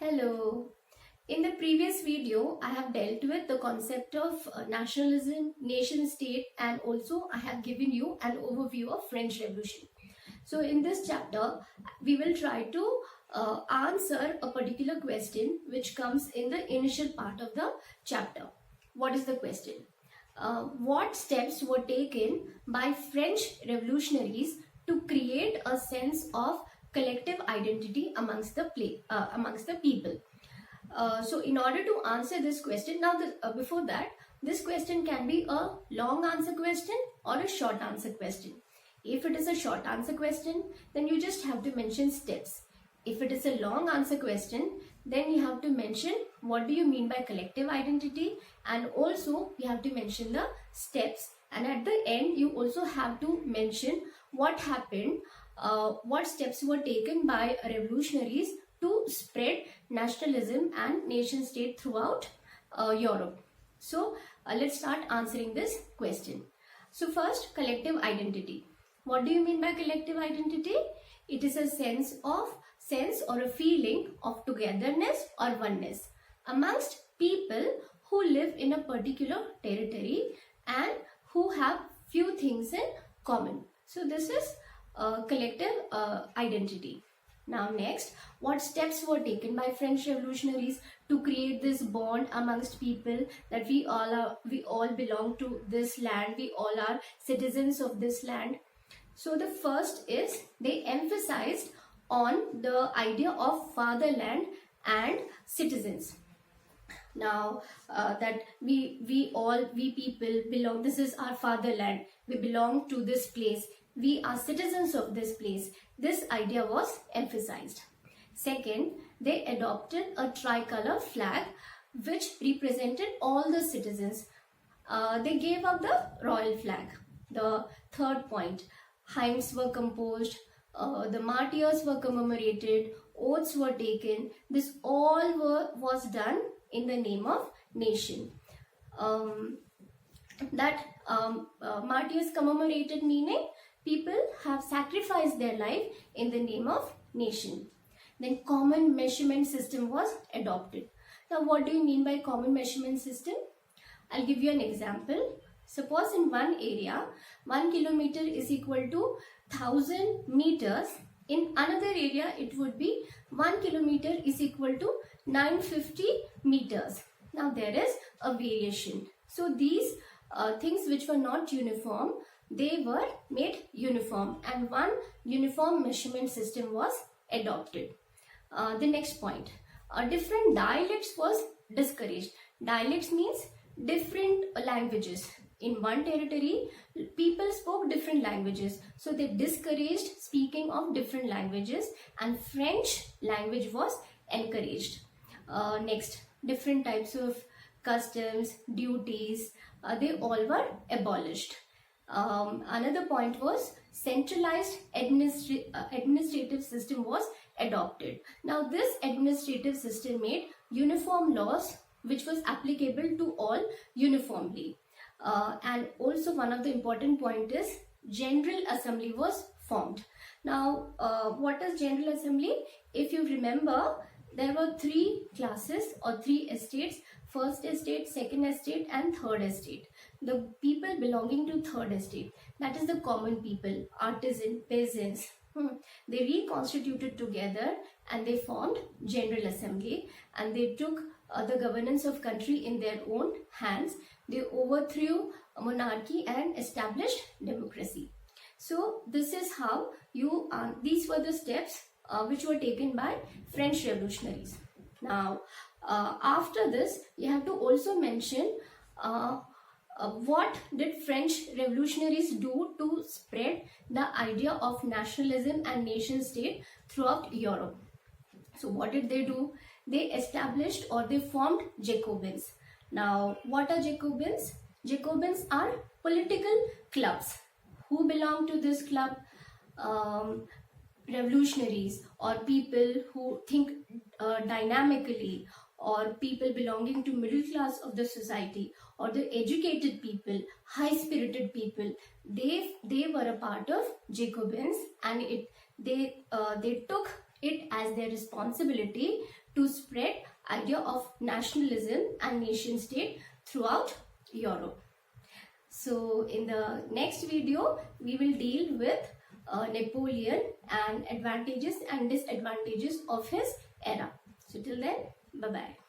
Hello. In the previous video, I have dealt with the concept of nationalism, nation state, and also I have given you an overview of French Revolution. So in this chapter, we will try to answer a particular question which comes in the initial part of the chapter. What is the question? What steps were taken by French revolutionaries to create a sense of collective identity amongst the people? So in order to answer this question, now before that, this question can be a long answer question or a short answer question. If it is a short answer question, then you just have to mention steps. If it is a long answer question, then you have to mention what do you mean by collective identity, and also you have to mention the steps, and at the end you also have to mention what happened, what steps were taken by revolutionaries to spread nationalism and nation state throughout Europe. So let's start answering this question. So first, collective identity. What do you mean by collective identity? It is a sense or a feeling of togetherness or oneness amongst people who live in a particular territory and who have few things in common. So this is collective identity. Now next, what steps were taken by French revolutionaries to create this bond amongst people that we all belong to this land, we all are citizens of this land. So the first is they emphasized on the idea of fatherland and citizens. Now that we people belong, this is our fatherland, we belong to this place, we are citizens of this place. This idea was emphasized. Second, they adopted a tricolor flag which represented all the citizens. They gave up the royal flag. The third point, hymns were composed, the martyrs were commemorated, oaths were taken. This all was done in the name of nation. Martyrs commemorated meaning people have sacrificed their life in the name of nation. Then common measurement system was adopted. Now what do you mean by common measurement system? I'll give you an example. Suppose in one area 1 kilometer is equal to 1000 meters. In another area it would be 1 kilometer is equal to 950 meters. Now there is a variation. So these things which were not uniform, they were made uniform, and one uniform measurement system was adopted. The next point, different dialects was discouraged. Dialects means different languages. In one territory, people spoke different languages, so they discouraged speaking of different languages, and French language was encouraged. Next, different types of customs, duties, they all were abolished. Another point was centralized administrative system was adopted. Now this administrative system made uniform laws which was applicable to all uniformly. And also one of the important point is General Assembly was formed. Now what is General Assembly? If you remember, there were three classes or three estates: first estate, second estate and third estate. The people belonging to third estate, that is the common people, artisan, peasants, they reconstituted together and they formed General Assembly, and they took the governance of country in their own hands. They overthrew monarchy and established democracy. So this is how these were the steps which were taken by French revolutionaries. Now after this, you have to also mention what did French revolutionaries do to spread the idea of nationalism and nation state throughout Europe. So what did they do? They established or they formed Jacobins. Now what are Jacobins? Jacobins are political clubs. Who belong to this club? Revolutionaries or people who think dynamically, or people belonging to middle class of the society, or the educated people, high-spirited people. They were a part of Jacobins, and they took it as their responsibility to spread idea of nationalism and nation state throughout Europe. So in the next video, we will deal with Napoleon and advantages and disadvantages of his era. So till then, bye-bye.